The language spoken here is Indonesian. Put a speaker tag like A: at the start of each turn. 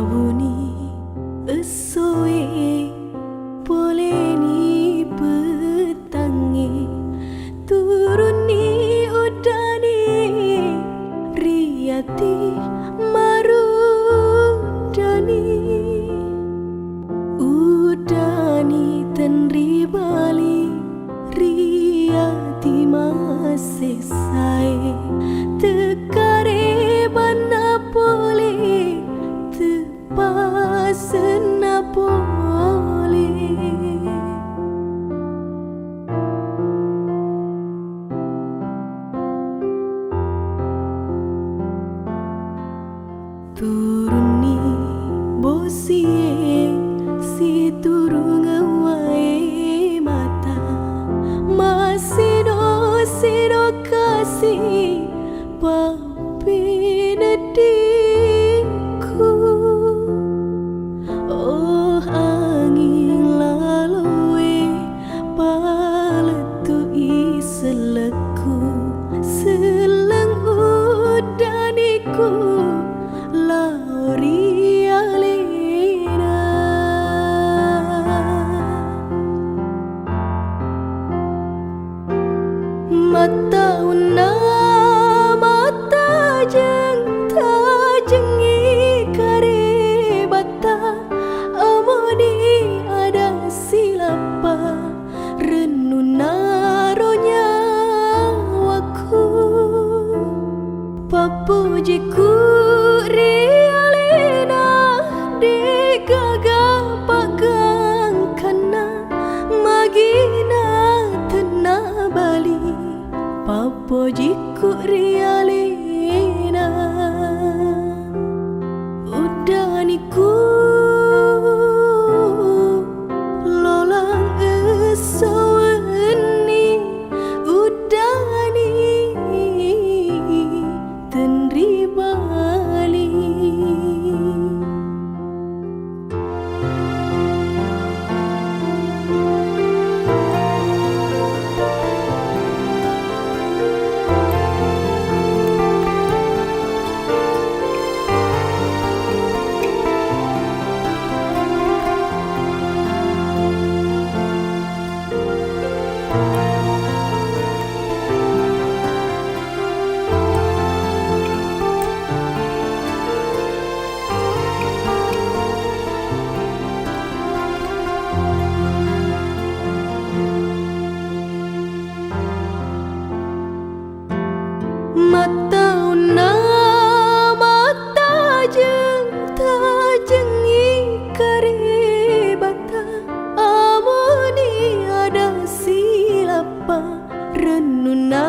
A: Babuni esoe poleni petangi turuni udani riati marudani udani tenri bali riati masesai tekare bana pole tepasena pole turuni bosie si turung wae mata masino kasih papinediku oh angin lalue paletu iseleku seleng udaniku lauri alena mata una mata jeng tajengi kare bata amoni ada silapa renunaronya waku papujiku rialena digaga pagang kana magina tena bali papujiku rialena udaniku lolang esaweni udani tenri bali mata una mata jeng tajengi kare bata amoni ada silapa renuna